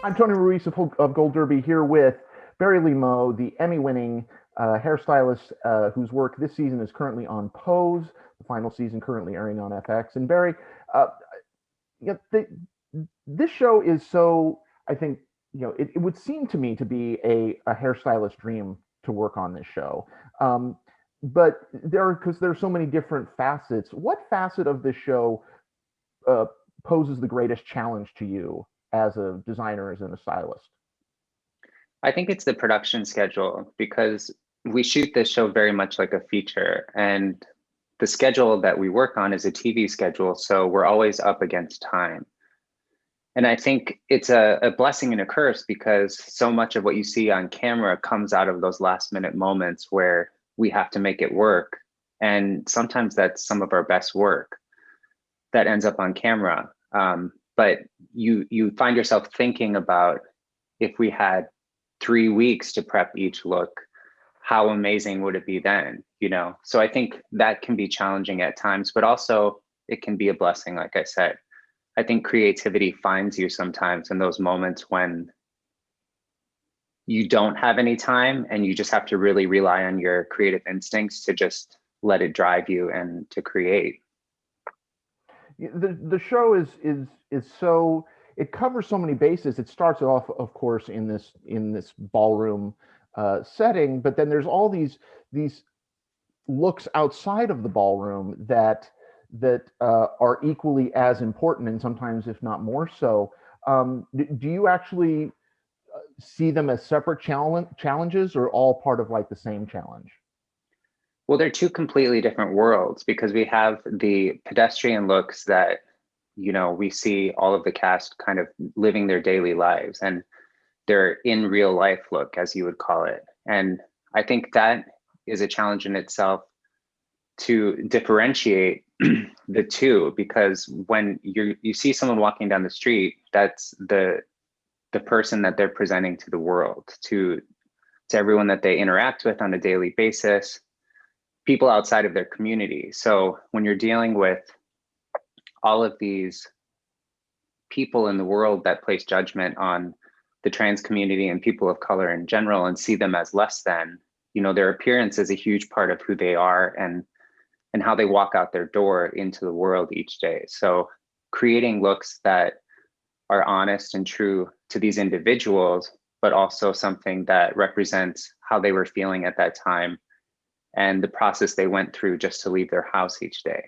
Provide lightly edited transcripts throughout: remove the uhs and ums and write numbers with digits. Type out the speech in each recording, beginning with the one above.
I'm Tony Ruiz of Gold Derby here with Barry Lee Moe, the Emmy-winning hairstylist whose work this season is currently on Pose, the final season currently airing on FX. And Barry, uh, yeah, this show is so, I think, it would seem to me to be a hairstylist dream to work on this show. Um, but because there are so many different facets, what facet of this show uh, poses the greatest challenge to you as a designer, as a stylist? I think it's the production schedule because we shoot this show very much like a feature, and the schedule that we work on is a TV schedule, so we're always up against time. And I think it's a blessing and a curse because so much of what you see on camera comes out of those last minute moments where we have to make it work. And sometimes that's some of our best work that ends up on camera. But you find yourself thinking about if we had 3 weeks to prep each look, how amazing would it be then? So I think that can be challenging at times, but also it can be a blessing. Like I said, I think creativity finds you sometimes in those moments when you don't have any time and you just have to really rely on your creative instincts to just let it drive you and to create. The show is so, it covers so many bases. It starts off, of course, in this ballroom setting, but then there's all these looks outside of the ballroom that are equally as important, and sometimes, if not more so. Do you actually see them as separate challenges, or all part of like the same challenge? Well, they're two completely different worlds because we have the pedestrian looks that, we see all of the cast kind of living their daily lives, and they're in real life look, as you would call it. And I think that is a challenge in itself to differentiate the two, because when you see someone walking down the street, that's the person that they're presenting to the world, to everyone that they interact with on a daily basis, people outside of their community. So when you're dealing with all of these people in the world that place judgment on the trans community and people of color in general and see them as less than, their appearance is a huge part of who they are and how they walk out their door into the world each day. So creating looks that are honest and true to these individuals, but also something that represents how they were feeling at that time and the process they went through just to leave their house each day.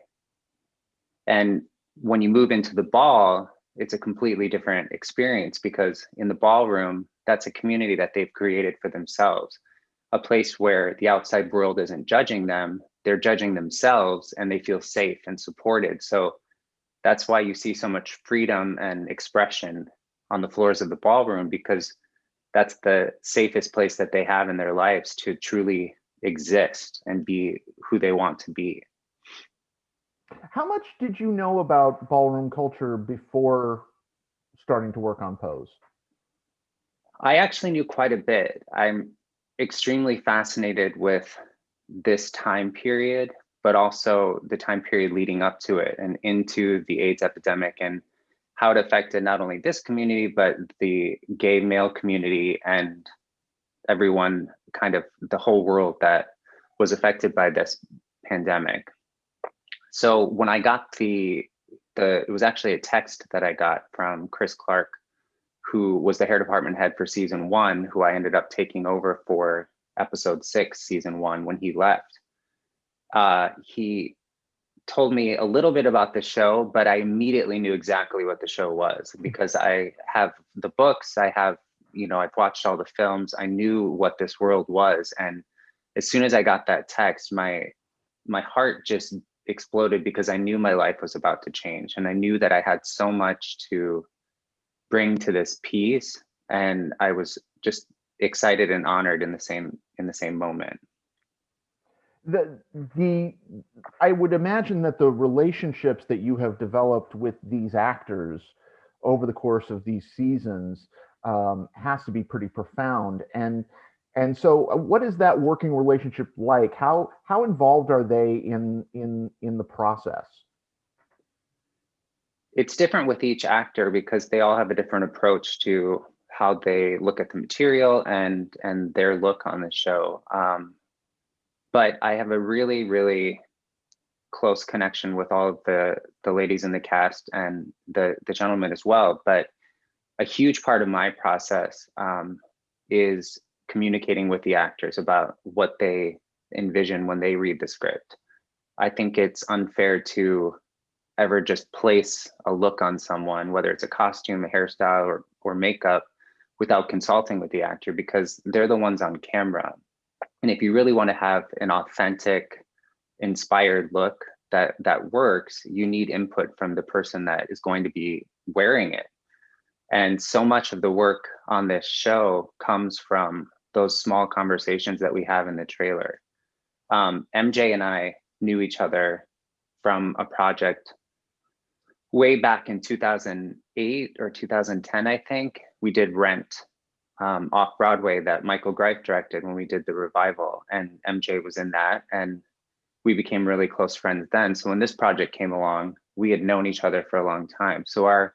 And when you move into the ball, it's a completely different experience because in the ballroom, that's a community that they've created for themselves, a place where the outside world isn't judging them, they're judging themselves, and they feel safe and supported. So that's why you see so much freedom and expression on the floors of the ballroom, because that's the safest place that they have in their lives to truly exist and be who they want to be. How much did you know about ballroom culture before starting to work on Pose? I actually knew quite a bit. I'm extremely fascinated with this time period, but also the time period leading up to it and into the AIDS epidemic and how it affected not only this community, but the gay male community and everyone, kind of the whole world that was affected by this pandemic. So when I got it was actually a text that I got from Chris Clark, who was the hair department head for season 1, who I ended up taking over for episode 6, season 1, when he left. He told me a little bit about the show, but I immediately knew exactly what the show was because I have the books, I've watched all the films, I knew what this world was. And as soon as I got that text, my heart just exploded because I knew my life was about to change. And I knew that I had so much to bring to this piece. And I was just excited and honored in the same moment. The I would imagine that the relationships that you have developed with these actors over the course of these seasons has to be pretty profound. And so, what is that working relationship like? How involved are they in the process? It's different with each actor because they all have a different approach to how they look at the material and their look on the show. But I have a really, really close connection with all of the ladies in the cast and the gentlemen as well. But a huge part of my process is communicating with the actors about what they envision when they read the script. I think it's unfair to ever just place a look on someone, whether it's a costume, a hairstyle, or makeup, without consulting with the actor, because they're the ones on camera. And if you really want to have an authentic, inspired look that works, you need input from the person that is going to be wearing it. And so much of the work on this show comes from those small conversations that we have in the trailer. MJ and I knew each other from a project way back in 2008 or 2010, I think. We did Rent off Broadway that Michael Greif directed when we did the revival, and MJ was in that, and we became really close friends then. So when this project came along, we had known each other for a long time. So our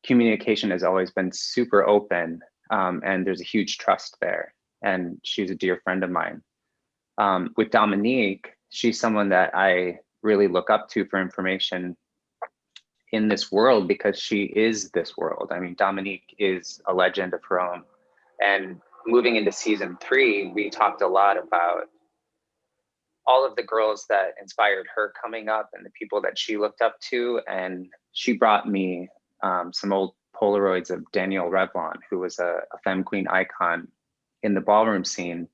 communication has always been super open, and there's a huge trust there. And she's a dear friend of mine. With Dominique, she's someone that I really look up to for information in this world, because she is this world. I mean, Dominique is a legend of her own. And moving into season 3, we talked a lot about all of the girls that inspired her coming up and the people that she looked up to. And she brought me some old Polaroids of Danielle Revlon, who was a femme queen icon in the ballroom scene.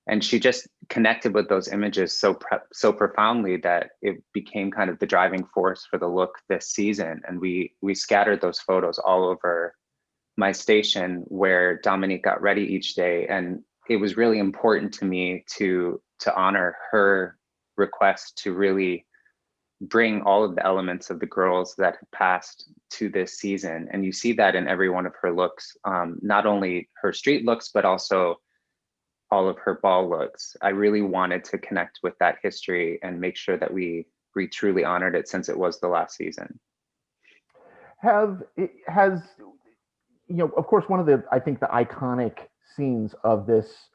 And she just connected with those images so profoundly that it became kind of the driving force for the look this season. And we scattered those photos all over my station where Dominique got ready each day. And it was really important to me to honor her request to really bring all of the elements of the girls that had passed to this season. And you see that in every one of her looks, not only her street looks, but also all of her ball looks. I really wanted to connect with that history and make sure that we truly honored it, since it was the last season. Has, of course, one of the, I think, the iconic scenes of this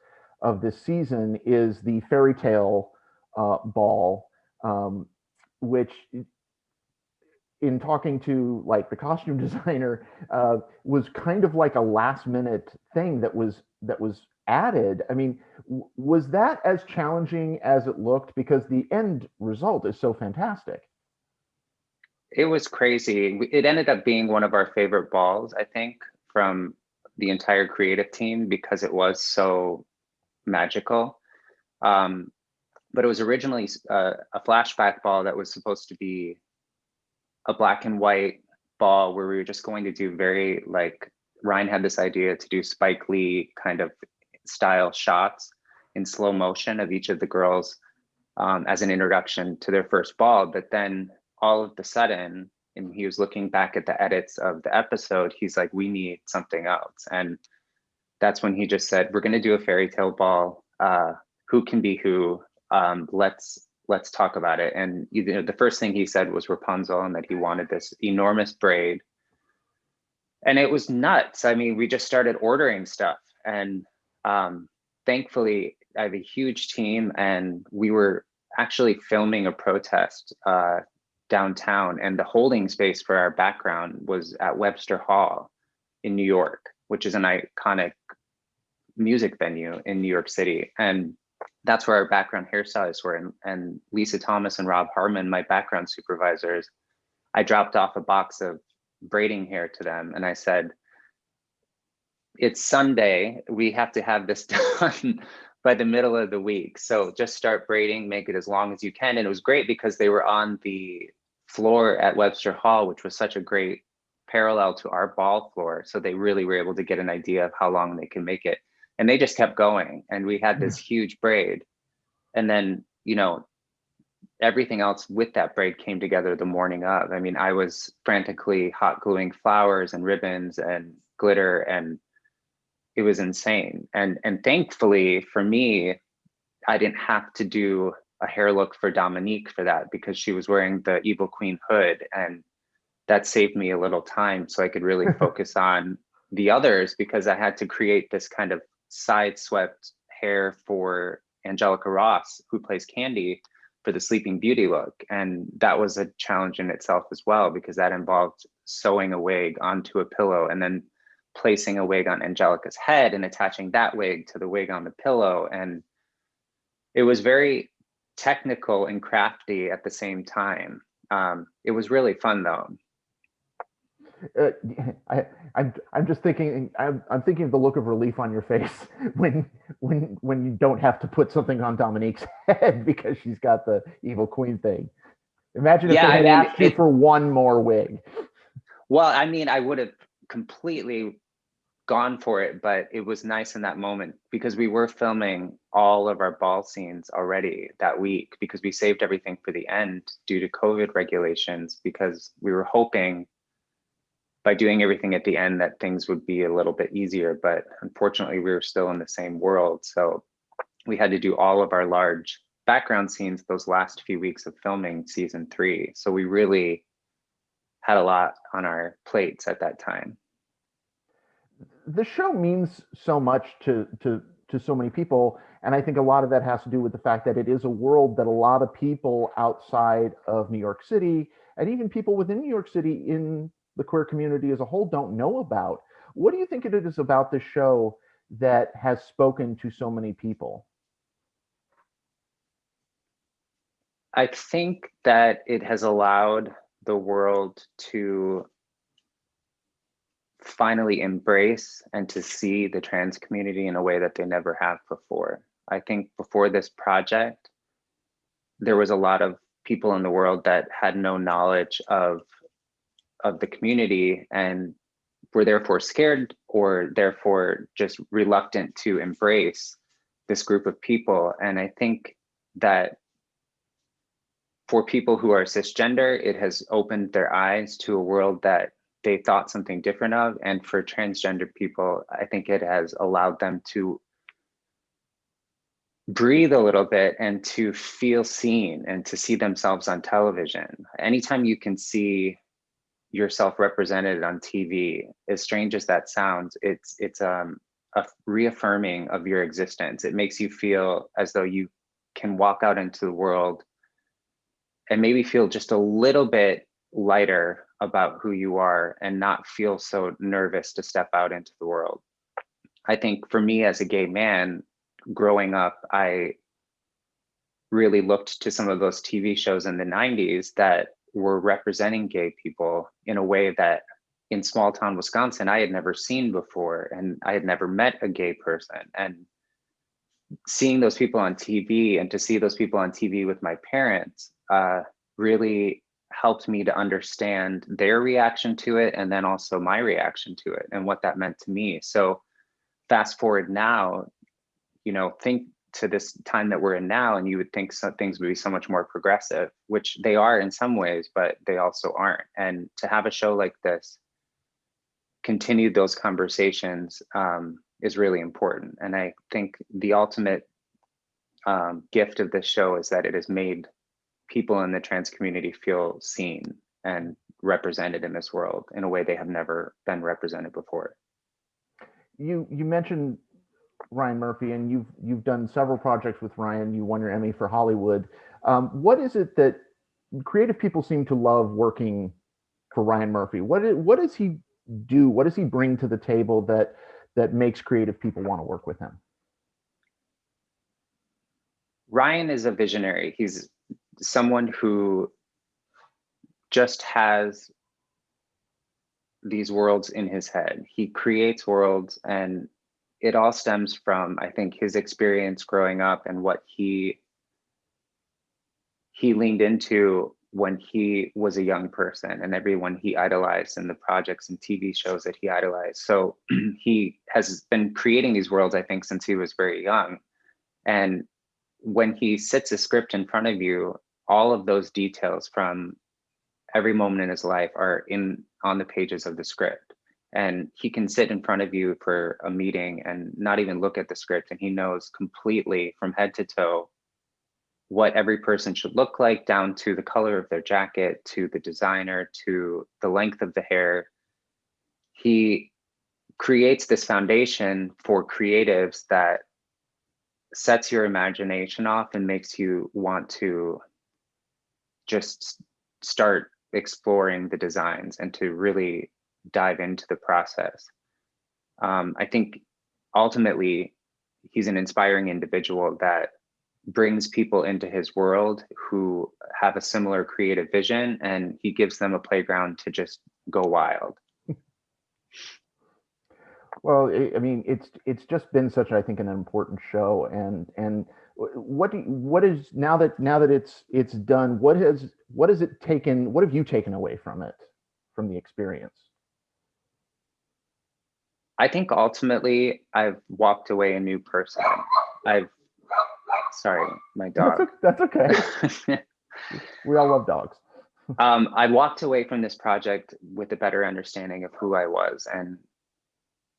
season is the fairy tale ball, which, in talking to like the costume designer, was kind of like a last minute thing that was added. I mean, was that as challenging as it looked? Because the end result is so fantastic. It was crazy. It ended up being one of our favorite balls, I think, from the entire creative team, because it was so magical. But it was originally a flashback ball that was supposed to be a black and white ball where we were just going to do very, like, Ryan had this idea to do Spike Lee kind of style shots in slow motion of each of the girls as an introduction to their first ball. But then all of a sudden, and he was looking back at the edits of the episode, he's like, we need something else. And that's when he just said, we're going to do a fairy tale ball. Who can be who? Let's talk about it. And the first thing he said was Rapunzel, and that he wanted this enormous braid. And it was nuts. I mean, we just started ordering stuff. And thankfully, I have a huge team, and we were actually filming a protest downtown, and the holding space for our background was at Webster Hall in New York, which is an iconic music venue in New York City. And that's where our background hairstylists were. And Lisa Thomas and Rob Harmon, my background supervisors, I dropped off a box of braiding hair to them. And I said, it's Sunday, we have to have this done by the middle of the week. So just start braiding, make it as long as you can. And it was great because they were on the floor at Webster Hall, which was such a great parallel to our ball floor. So they really were able to get an idea of how long they can make it. And they just kept going. And we had this huge braid. And then, everything else with that braid came together the morning of. I mean, I was frantically hot gluing flowers and ribbons and glitter, and it was insane. And thankfully for me, I didn't have to do a hair look for Dominique for that, because she was wearing the Evil Queen hood, and that saved me a little time so I could really focus on the others because I had to create this kind of side swept hair for Angelica Ross, who plays Candy, for the Sleeping Beauty look. And that was a challenge in itself as well, because that involved sewing a wig onto a pillow and then placing a wig on Angelica's head and attaching that wig to the wig on the pillow. And it was very technical and crafty at the same time. It was really fun though. uh, I'm just thinking I'm thinking of the look of relief on your face when you don't have to put something on Dominique's head because she's got the evil queen thing. Imagine if Yeah, they I had mean, asked you for one more wig. well, I mean, I would have completely gone for it, but it was nice in that moment because we were filming all of our ball scenes already that week because we saved everything for the end due to COVID regulations, because we were hoping by doing everything at the end that things would be a little bit easier. But unfortunately, we were still in the same world. So we had to do all of our large background scenes those last few weeks of filming season 3. So we really had a lot on our plates at that time. The show means so much to so many people, and I think a lot of that has to do with the fact that it is a world that a lot of people outside of New York City and even people within New York City in the queer community as a whole don't know about. What do you think it is about this show that has spoken to so many people? I think that it has allowed the world to finally embrace and to see the trans community in a way that they never have before. I think before this project, there was a lot of people in the world that had no knowledge of the community and were therefore scared or therefore just reluctant to embrace this group of people. And I think that for people who are cisgender, it has opened their eyes to a world that they thought something different of. And for transgender people, I think it has allowed them to breathe a little bit and to feel seen and to see themselves on television. Anytime you can see yourself represented on TV, as strange as that sounds, it's a reaffirming of your existence. It makes you feel as though you can walk out into the world and maybe feel just a little bit lighter about who you are and not feel so nervous to step out into the world. I think for me as a gay man, growing up, I really looked to some of those TV shows in the 90s that were representing gay people in a way that in small town Wisconsin, I had never seen before. And I had never met a gay person. And seeing those people on TV and to see those people on TV with my parents really helped me to understand their reaction to it and then also my reaction to it and what that meant to me. So fast forward now, think to this time that we're in now, and you would think some things would be so much more progressive, which they are in some ways, but they also aren't. And to have a show like this continue those conversations is really important. And I think the ultimate gift of this show is that it has made people in the trans community feel seen and represented in this world in a way they have never been represented before. You mentioned Ryan Murphy, and you've done several projects with Ryan. You won your Emmy for Hollywood. What is it that creative people seem to love working for Ryan Murphy? What does he do? What does he bring to the table that makes creative people want to work with him? Ryan is a visionary. He's someone who just has these worlds in his head. He creates worlds, and it all stems from, I think, his experience growing up and what he leaned into when he was a young person and everyone he idolized and the projects and TV shows that he idolized. So he has been creating these worlds, I think, since he was very young. And when he sits a script in front of you, all of those details from every moment in his life are on the pages of the script. And he can sit in front of you for a meeting and not even look at the script, and he knows completely from head to toe what every person should look like, down to the color of their jacket, to the designer, to the length of the hair. He creates this foundation for creatives that sets your imagination off and makes you want to just start exploring the designs and to really dive into the process. I think ultimately he's an inspiring individual that brings people into his world who have a similar creative vision, and he gives them a playground to just go wild. Well, I mean, it's just been such, I think, an important show. And what is, now that it's done, what has it taken? What have you taken away from it, from the experience? I think ultimately I've walked away a new person. Sorry, my dog. That's okay. We all love dogs. I walked away from this project with a better understanding of who I was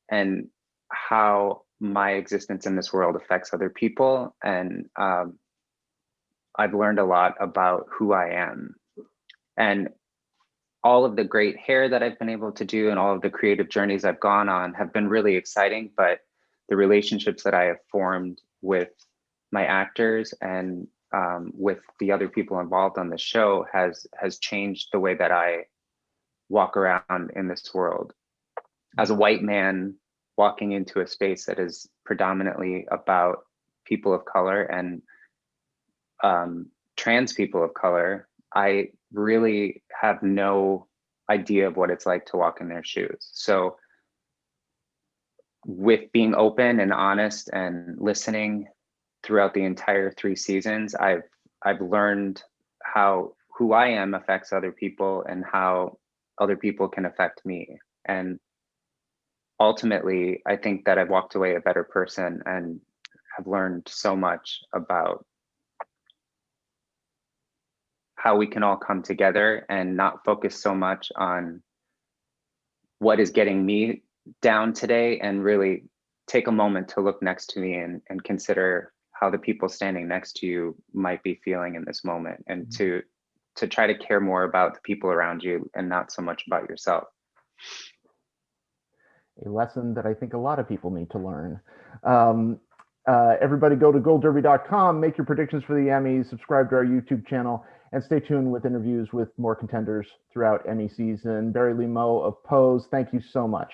and how my existence in this world affects other people. And I've learned a lot about who I am. And all of the great hair that I've been able to do and all of the creative journeys I've gone on have been really exciting, but the relationships that I have formed with my actors and with the other people involved on the show has changed the way that I walk around in this world. As a white man walking into a space that is predominantly about people of color and trans people of color, I really have no idea of what it's like to walk in their shoes. So with being open and honest and listening throughout the entire 3 seasons, I've learned how who I am affects other people and how other people can affect me. And ultimately, I think that I've walked away a better person and have learned so much about how we can all come together and not focus so much on what is getting me down today, and really take a moment to look next to me and consider how the people standing next to you might be feeling in this moment, and to try to care more about the people around you and not so much about yourself. A lesson that I think a lot of people need to learn. Everybody go to goldderby.com, make your predictions for the Emmys, subscribe to our YouTube channel, and stay tuned with interviews with more contenders throughout Emmy season. Barry Lee Moe of Pose, thank you so much.